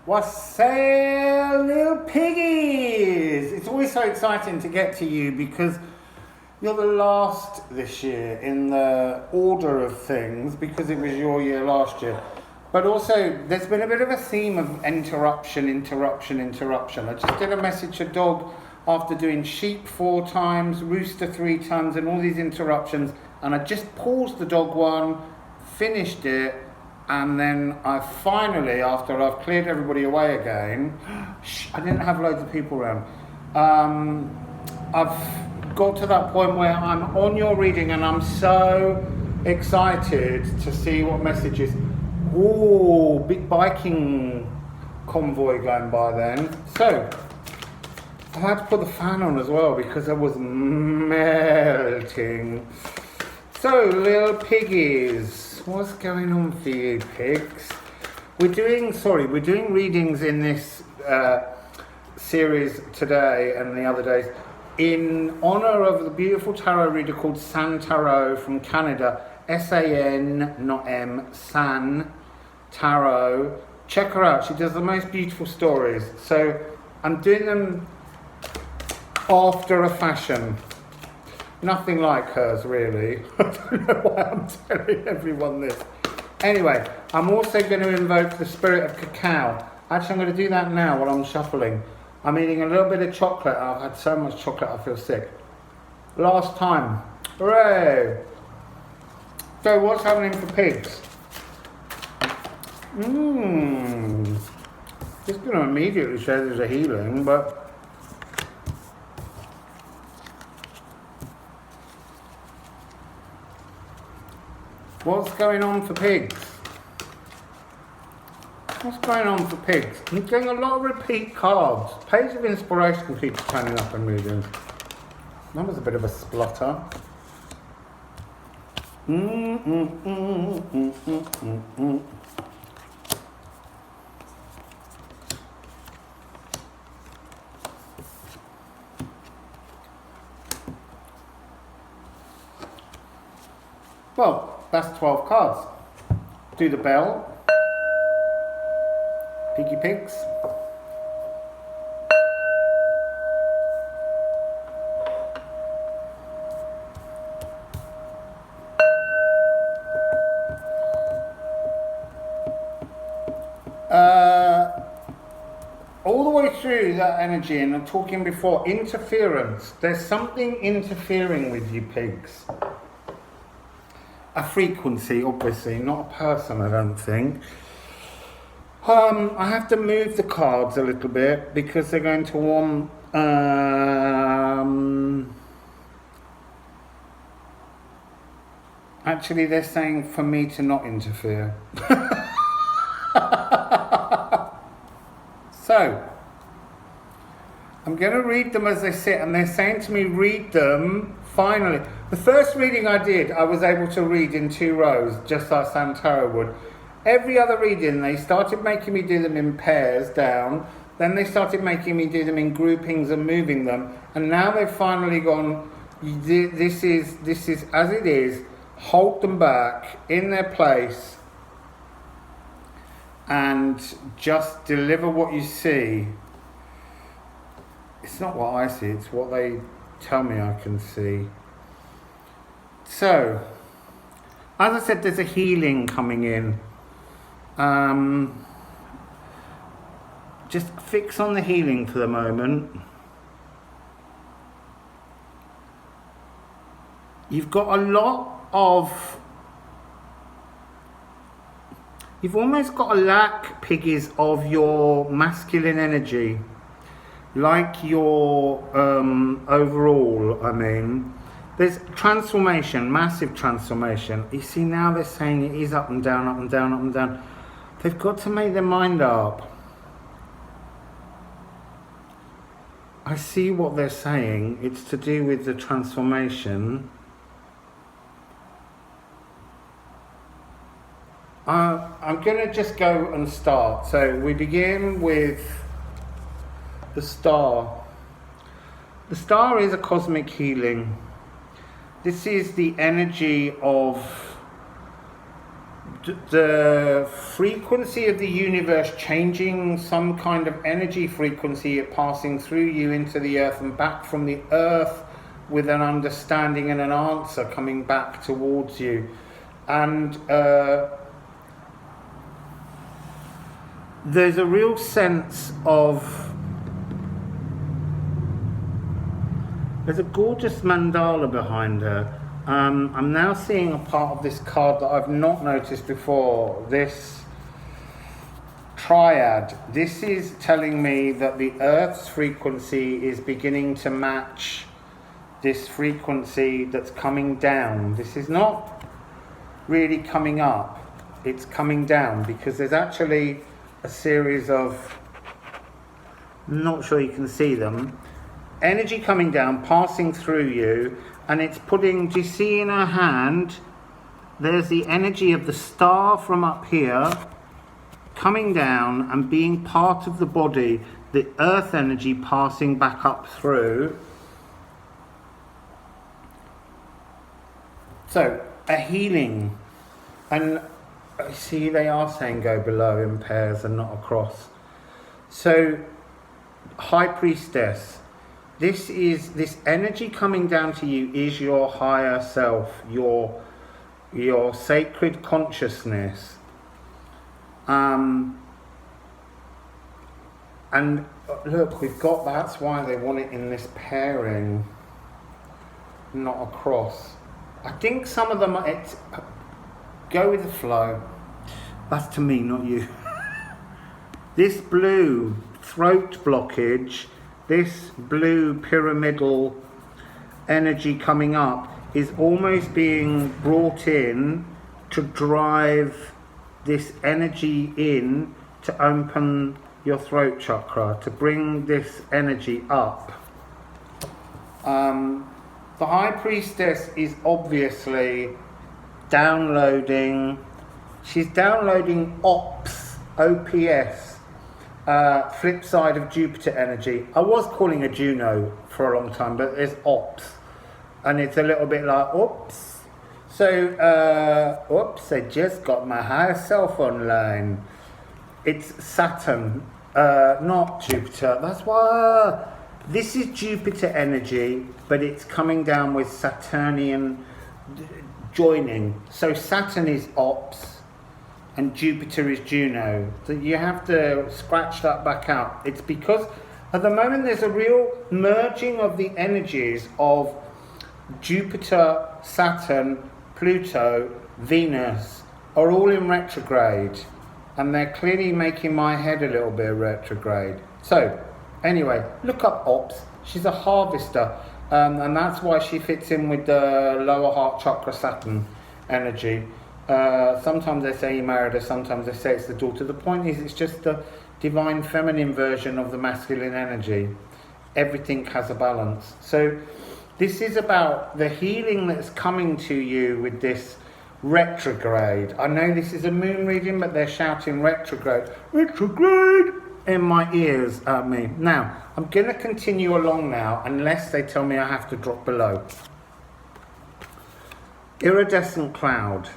What's up, little piggies? It's always so exciting to get to you because you're the last this year in the order of things because it was your year last year. But also, there's been a bit of a theme of interruption. I just did a message to dog after doing sheep 4 times, rooster 3 times, and all these interruptions. And I just paused the dog one, finished it, and then I finally, after I've cleared everybody away again, I didn't have loads of people around. I've got to that point where I'm on your reading and I'm so excited to see what messages. Ooh, big biking convoy going by then. So, I had to put the fan on as well because I was melting. So, little piggies, what's going on for you, pigs? We're doing readings in this series today and the other days in honor of the beautiful tarot reader called San Tarot from Canada. S-A-N, not M, San Tarot. Check her out, she does the most beautiful stories. So, I'm doing them after a fashion. Nothing like hers, really. I don't know why I'm telling everyone this. Anyway, I'm also going to invoke the spirit of cacao. Actually, I'm going to do that now while I'm shuffling. I'm eating a little bit of chocolate. I've had so much chocolate, I feel sick. Last time. Hooray! So, what's happening for pigs? Just going to immediately say there's a healing, but what's going on for pigs? What's going on for pigs? I'm getting a lot of repeat cards. Page of Inspiration keeps turning up in readings. That was a bit of a splutter. Well, that's 12 cards. Do the bell. Piggy pigs. All the way through that energy, and I'm talking before, interference. There's something interfering with you, pigs. A frequency, obviously, not a person, I don't think. I have to move the cards a little bit because they're going to want actually they're saying for me to not interfere. So I'm going to read them as they sit, and they're saying to me read them. Finally, the first reading I did, I was able to read in 2 rows, just like San Tarot would. Every other reading, they started making me do them in pairs down. Then they started making me do them in groupings and moving them. And now they've finally gone, this is as it is. Hold them back in their place and just deliver what you see. It's not what I see, it's what they tell me I can see. So, as I said, there's a healing coming in. Just fix on the healing for the moment. You've got a lot of... You've almost got a lack, piggies, of your masculine energy. Like your overall, I mean. There's transformation, massive transformation. You see, now they're saying it is up and down, up and down, up and down. They've got to make their mind up. I see what they're saying. It's to do with the transformation. I'm going to just go and start. So we begin with the star. The star is a cosmic healing. This is the energy of the frequency of the universe changing, some kind of energy frequency passing through you into the earth and back from the earth with an understanding and an answer coming back towards you. And there's a real sense of, there's a gorgeous mandala behind her. I'm now seeing a part of this card that I've not noticed before, this triad. This is telling me that the Earth's frequency is beginning to match this frequency that's coming down. This is not really coming up, it's coming down, because there's actually a series of, I'm not sure you can see them, energy coming down, passing through you, and it's putting, do you see in her hand, there's the energy of the star from up here coming down and being part of the body, the earth energy passing back up through. So, a healing. And see, they are saying go below in pairs and not across. So, High Priestess. This energy coming down to you is your higher self, your sacred consciousness. And look, we've got, that's why they want it in this pairing, not across. I think some of them, go with the flow. That's to me, not you. This blue throat blockage, this blue pyramidal energy coming up is almost being brought in to drive this energy in to open your throat chakra, to bring this energy up. The High Priestess is obviously downloading, she's downloading OPS, flip side of Jupiter energy. I was calling her Juno for a long time, but there's OPS, and it's a little bit like, oops. So, oops, I just got my higher self online. It's Saturn, not Jupiter. That's why this is Jupiter energy, but it's coming down with Saturnian joining. So Saturn is OPS and Jupiter is Juno. So you have to scratch that back out. It's because at the moment there's a real merging of the energies of Jupiter, Saturn, Pluto, Venus are all in retrograde, and they're clearly making my head a little bit retrograde. So anyway, look up OPS. She's a harvester, and that's why she fits in with the lower heart chakra Saturn energy. Sometimes they say he married her, sometimes they say it's the daughter. The point is, it's just the divine feminine version of the masculine energy. Everything has a balance. So this is about the healing that's coming to you with this retrograde. I know this is a moon reading, but they're shouting retrograde, retrograde in my ears at me. Now, I'm going to continue along now, unless they tell me I have to drop below. Iridescent cloud.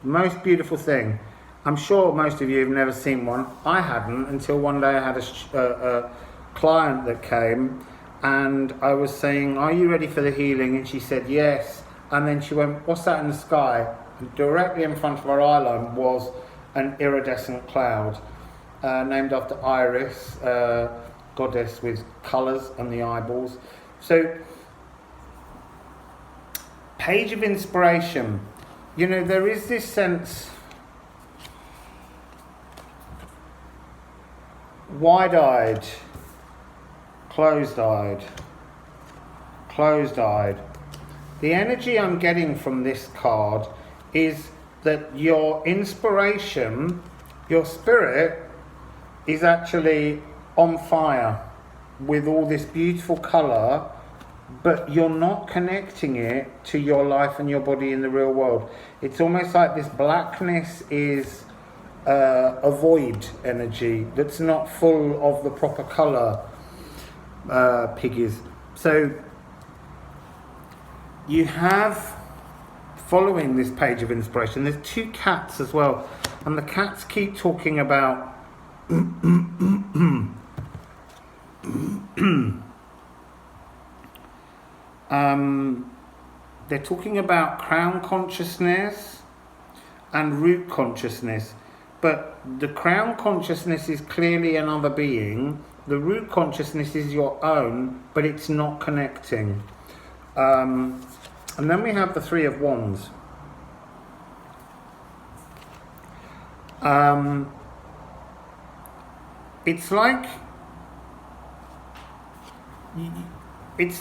Most beautiful thing. I'm sure most of you have never seen one. I hadn't until one day I had a client that came, and I was saying, are you ready for the healing? And she said yes. And then she went, what's that in the sky? And directly in front of her eye line was an iridescent cloud, named after Iris, goddess with colours and the eyeballs. So, page of inspiration. You know, there is this sense, wide-eyed, closed-eyed, closed-eyed. The energy I'm getting from this card is that your inspiration, your spirit, is actually on fire with all this beautiful colour, but you're not connecting it to your life and your body in the real world. It's almost like this blackness is a void energy that's not full of the proper colour, piggies. So you have following this page of inspiration. There's two cats as well, and the cats keep talking about they're talking about crown consciousness and root consciousness, but the crown consciousness is clearly another being. The root consciousness is your own, but it's not connecting. And then we have the Three of Wands. It's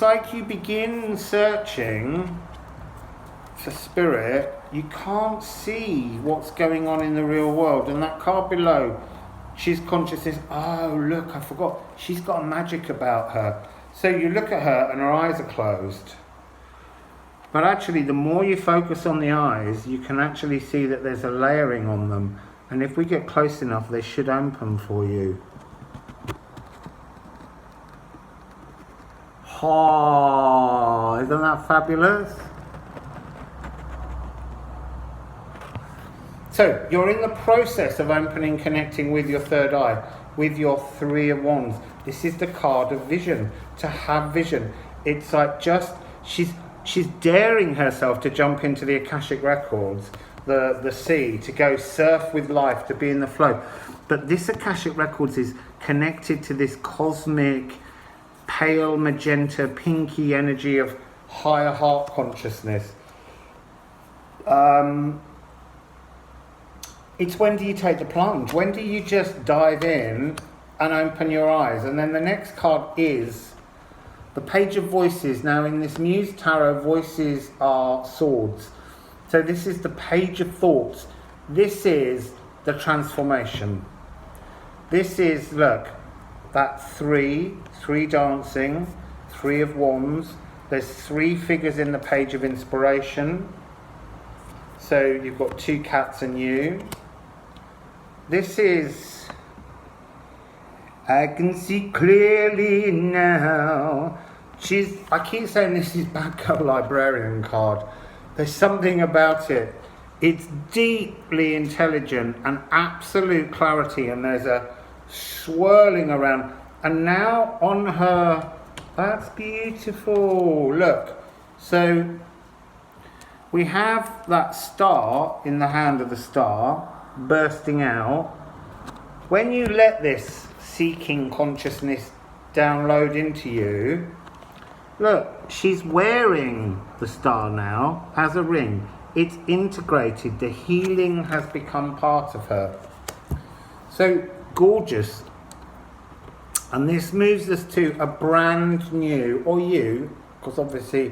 like you begin searching for spirit. You can't see what's going on in the real world. And that card below, she's consciousness. Oh, look, I forgot. She's got a magic about her. So you look at her and her eyes are closed. But actually, the more you focus on the eyes, you can actually see that there's a layering on them. And if we get close enough, they should open for you. Oh, isn't that fabulous? So, you're in the process of opening, connecting with your third eye, with your Three of Wands. This is the card of vision, to have vision. It's like just, she's daring herself to jump into the Akashic Records, the sea, to go surf with life, to be in the flow. But this Akashic Records is connected to this cosmic, pale magenta, pinky energy of higher heart consciousness. It's when do you take the plunge? When do you just dive in and open your eyes? And then the next card is the Page of Voices. Now in this Muse Tarot, voices are swords. So this is the Page of Thoughts. This is the transformation. This is, look, that three dancing, Three of Wands. There's three figures in the Page of Inspiration. So you've got two cats and you. This is, I can see clearly now. I keep saying this is Backup Librarian card. There's something about it. It's deeply intelligent and absolute clarity, and there's a swirling around. And now on her, that's beautiful. Look, so we have that star in the hand of the star bursting out. When you let this seeking consciousness download into you, look, she's wearing the star now as a ring. It's integrated. The healing has become part of her. So gorgeous. And this moves us to a brand new, or you, because obviously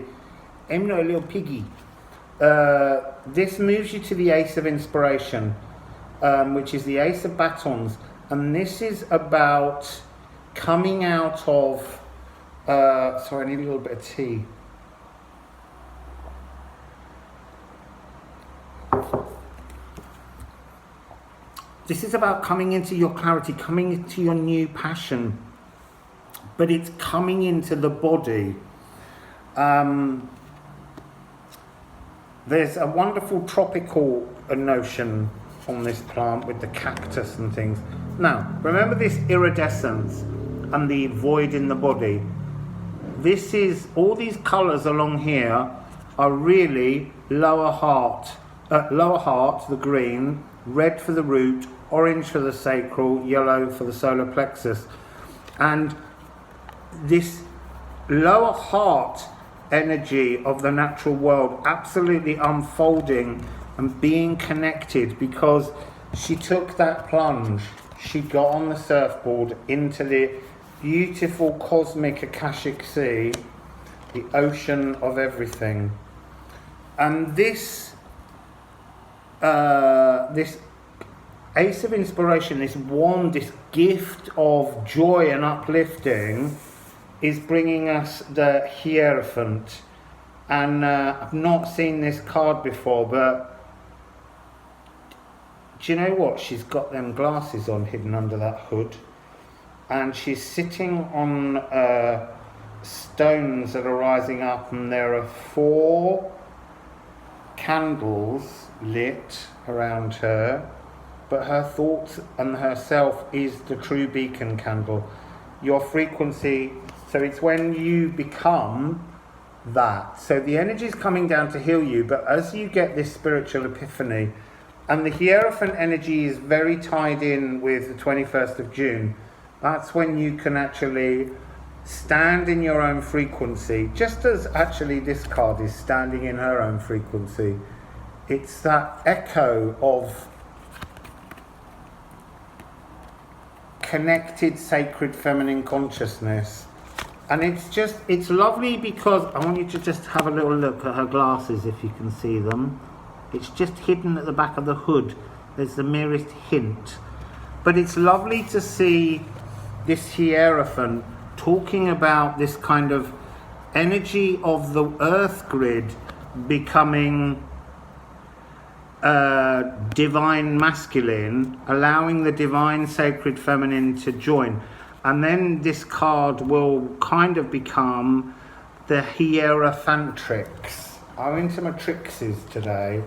I'm not a little piggy. This moves you to the Ace of Inspiration, which is the Ace of Batons. And this is about coming out of, sorry, I need a little bit of tea. This is about coming into your clarity, coming into your new passion, but it's coming into the body. There's a wonderful tropical notion on this plant with the cactus and things. Now, remember this iridescence and the void in the body. This is, all these colours along here are really lower heart, the green, red for the root, orange for the sacral, yellow for the solar plexus. And this lower heart energy of the natural world absolutely unfolding and being connected, because she took that plunge. She got on the surfboard into the beautiful cosmic Akashic sea, the ocean of everything. And this Ace of Inspiration, this wand, this gift of joy and uplifting, is bringing us the Hierophant. And I've not seen this card before, but do you know what? She's got them glasses on hidden under that hood, and she's sitting on stones that are rising up, and there are 4 candles lit around her, but her thoughts and herself is the true beacon candle. Your frequency, so it's when you become that. So the energy is coming down to heal you, but as you get this spiritual epiphany, and the Hierophant energy is very tied in with the 21st of June, that's when you can actually stand in your own frequency, just as actually this card is standing in her own frequency. It's that echo of connected sacred feminine consciousness. And it's lovely because I want you to just have a little look at her glasses if you can see them. It's just hidden at the back of the hood. There's the merest hint. But it's lovely to see this Hierophant talking about this kind of energy of the earth grid becoming divine masculine, allowing the divine sacred feminine to join. And then this card will kind of become the Hierophantrix. I'm into my trixes today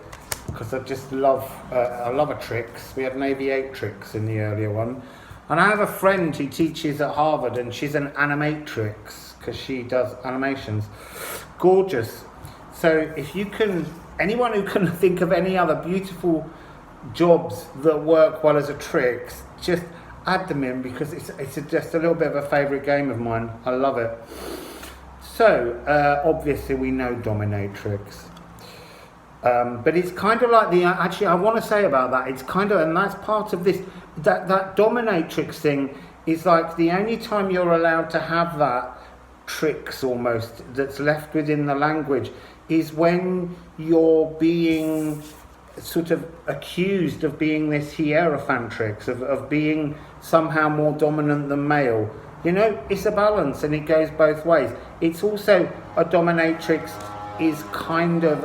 because I just love, I love a trix. We had an aviatrix in the earlier one. And I have a friend who teaches at Harvard and she's an animatrix because she does animations. Gorgeous. So if you can, anyone who can think of any other beautiful jobs that work well as a trix, just add them in because it's just a little bit of a favourite game of mine. I love it. So obviously we know dominatrix, but it's kind of like the, actually I want to say about that, it's kind of, and that's part of this, that dominatrix thing is like the only time you're allowed to have that tricks almost that's left within the language is when you're being sort of accused of being this Hierophantrix, of being somehow more dominant than male. You know, it's a balance and it goes both ways. It's also, a dominatrix is kind of,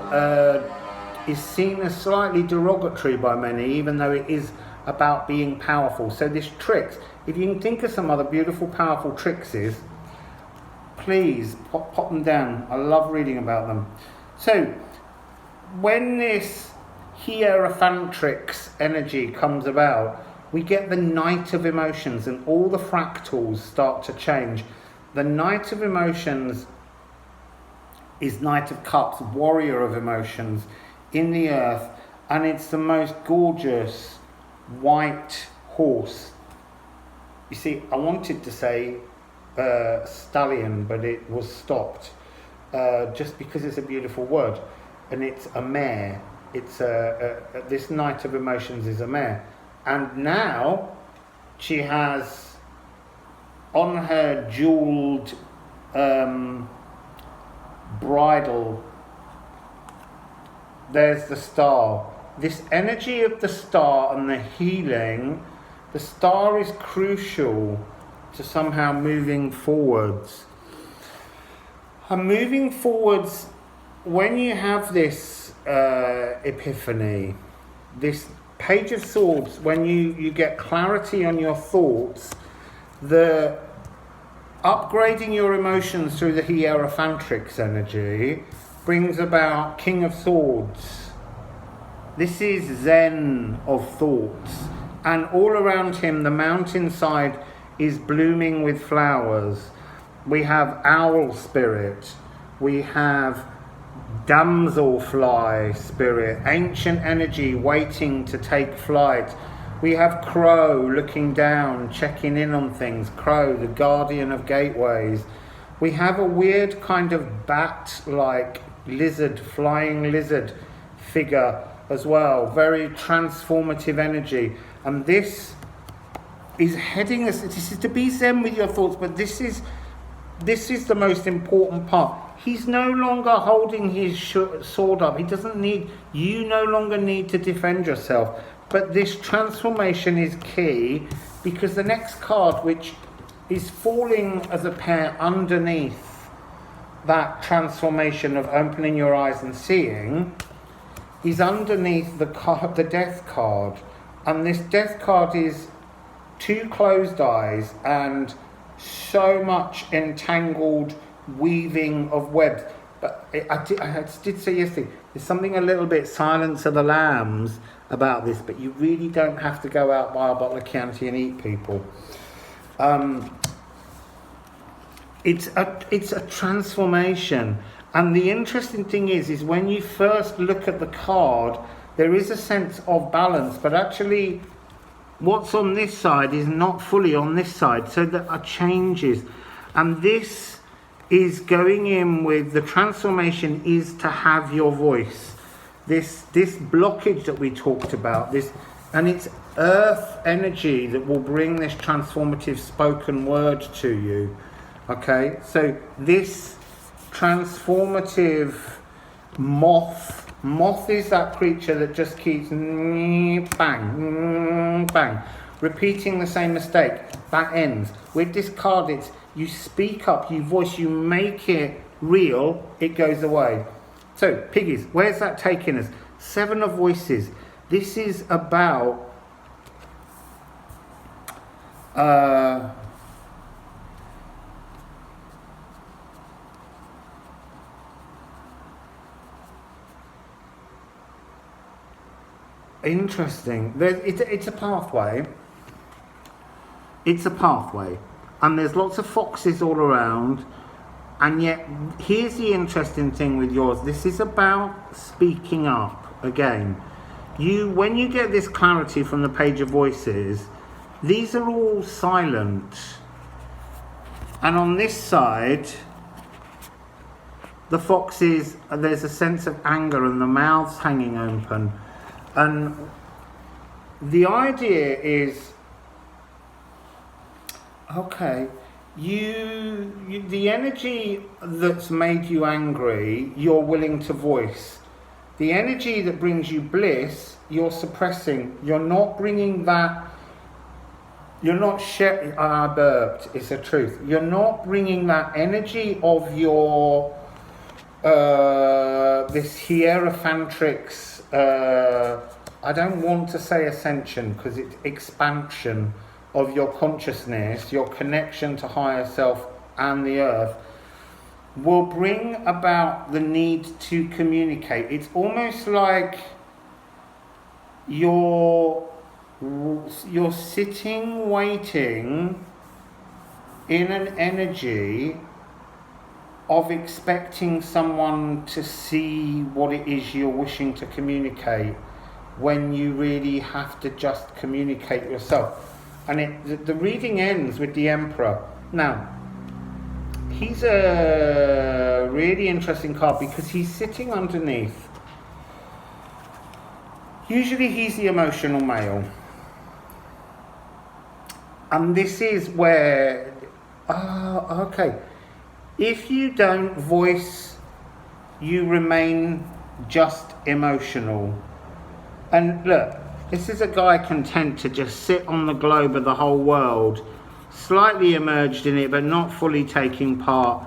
is seen as slightly derogatory by many, even though it is about being powerful. So this tricks, if you can think of some other beautiful, powerful trixes, please pop them down. I love reading about them. So when this Hierophantrix energy comes about, we get the Knight of Emotions and all the fractals start to change. The Knight of Emotions is Knight of Cups, warrior of emotions in the earth, and it's the most gorgeous white horse. You see, I wanted to say stallion, but it was stopped just because it's a beautiful word, and it's a mare. It's this Knight of Emotions is a mare, and now she has on her jeweled bridle, there's the star. This energy of the star and the healing, the star is crucial to somehow moving forwards. And moving forwards, when you have this epiphany, this Page of Swords, when you get clarity on your thoughts, the upgrading your emotions through the Hierophantrix energy brings about King of Swords. This is Zen of thoughts, and all around him the mountainside is blooming with flowers. We have owl spirit, we have damselfly spirit, ancient energy waiting to take flight. We have crow looking down, checking in on things. Crow, the guardian of gateways. We have a weird kind of bat-like lizard, flying lizard figure as well. Very transformative energy. And this is heading us, this is to be Zen with your thoughts, but this is the most important part. He's no longer holding his sword up. He doesn't need, you no longer need to defend yourself. But this transformation is key because the next card, which is falling as a pair underneath that transformation of opening your eyes and seeing, is underneath the death card. And this death card is two closed eyes and so much entangled weaving of webs. But I did say yesterday, there's something a little bit Silence of the Lambs about this, but you really don't have to go out, buy a bottle of Chianti and eat people. It's a transformation. And the interesting thing is when you first look at the card, there is a sense of balance, but actually what's on this side is not fully on this side, so there are changes. And this is going in with the transformation is to have your voice. This blockage that we talked about, and it's earth energy that will bring this transformative spoken word to you. Okay, so this transformative moth is that creature that just keeps bang, bang, repeating the same mistake. That ends. With this card, it's you speak up, you voice, you make it real, it goes away. So, piggies, where's that taking us? 7 of Voices. This is about interesting. It's a pathway. It's a pathway. And there's lots of foxes all around. And yet, here's the interesting thing with yours. This is about speaking up again. When you get this clarity from the Page of Voices, these are all silent. And on this side, the foxes, there's a sense of anger and the mouths hanging open. And the idea is, okay, the energy that's made you angry, you're willing to voice. The energy that brings you bliss, you're suppressing. You're not bringing that. You're not sharing. I burped. It's a truth. You're not bringing that energy of your this Hierophantrix. I don't want to say ascension because it's expansion of your consciousness, your connection to higher self and the earth, will bring about the need to communicate. It's almost like you're sitting waiting in an energy of expecting someone to see what it is you're wishing to communicate, when you really have to just communicate yourself. And the reading ends with the Emperor. Now, he's a really interesting card because he's sitting underneath. Usually he's the emotional male. And this is where, okay. If you don't voice, you remain just emotional. And look, this is a guy content to just sit on the globe of the whole world, slightly immersed in it, but not fully taking part,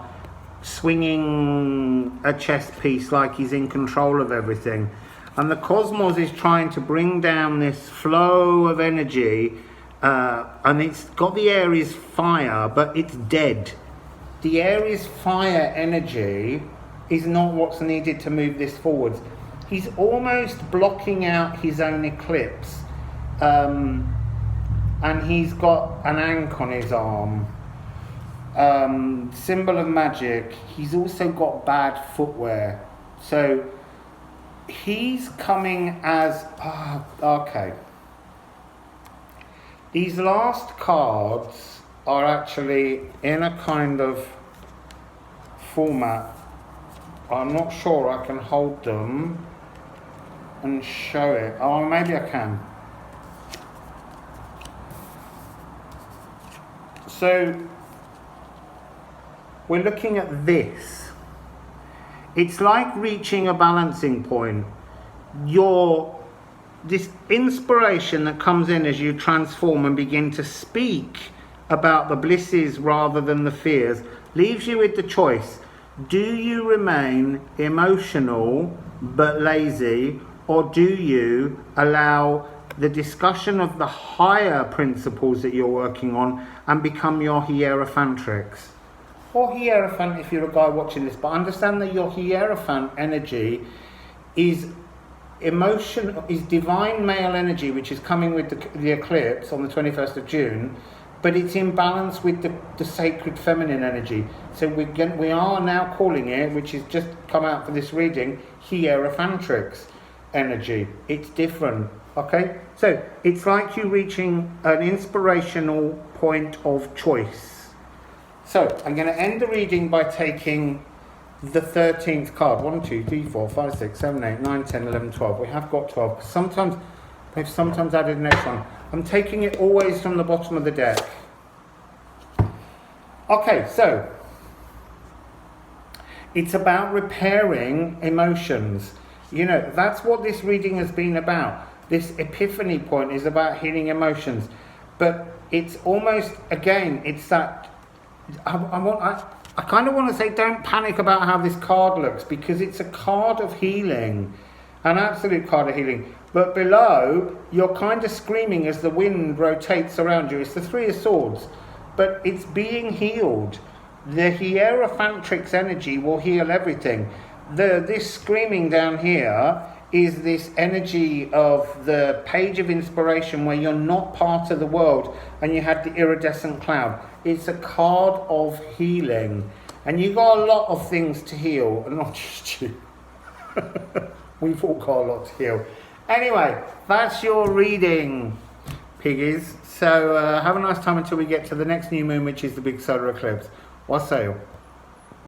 swinging a chess piece like he's in control of everything. And the cosmos is trying to bring down this flow of energy, and it's got the Aries fire, but it's dead. The Aries fire energy is not what's needed to move this forwards. He's almost blocking out his own eclipse. And he's got an ankh on his arm. Symbol of magic. He's also got bad footwear. So he's coming as... okay. These last cards are actually in a kind of format. I'm not sure I can hold them and show it. Oh, maybe I can. So we're looking at this. It's like reaching a balancing point. This inspiration that comes in as you transform and begin to speak about the blisses rather than the fears leaves you with the choice. Do you remain emotional but lazy, or do you allow the discussion of the higher principles that you're working on and become your Hierophantrix? or Hierophant if you're a guy watching this, but understand that your Hierophant energy is is divine male energy, which is coming with the eclipse on the 21st of June, but it's in balance with the sacred feminine energy. So we are now calling it, which has just come out for this reading, Hierophantrix energy. It's different, okay? So it's like you reaching an inspirational point of choice. So I'm going to end the reading by taking the 13th card. 1, 2, 3, 4, 5, 6, 7, 8, 9, 10, 11, 12. We have got 12. Sometimes they've added an extra one. I'm taking it always from the bottom of the deck. Okay, so it's about repairing emotions. You know, that's what this reading has been about. This epiphany point is about healing emotions. But it's almost, again, it's that, I kind of want to say don't panic about how this card looks, because it's a card of healing, an absolute card of healing. But below, you're kind of screaming as the wind rotates around you. It's the Three of Swords, but it's being healed. The Hierophantrix energy will heal everything. This screaming down here is this energy of the Page of Inspiration, where you're not part of the world and you had the iridescent cloud. It's a card of healing, and you've got a lot of things to heal, and not just you. We've all got a lot to heal. Anyway, that's your reading, piggies. So have a nice time until we get to the next new moon, which is the big solar eclipse. Wassail.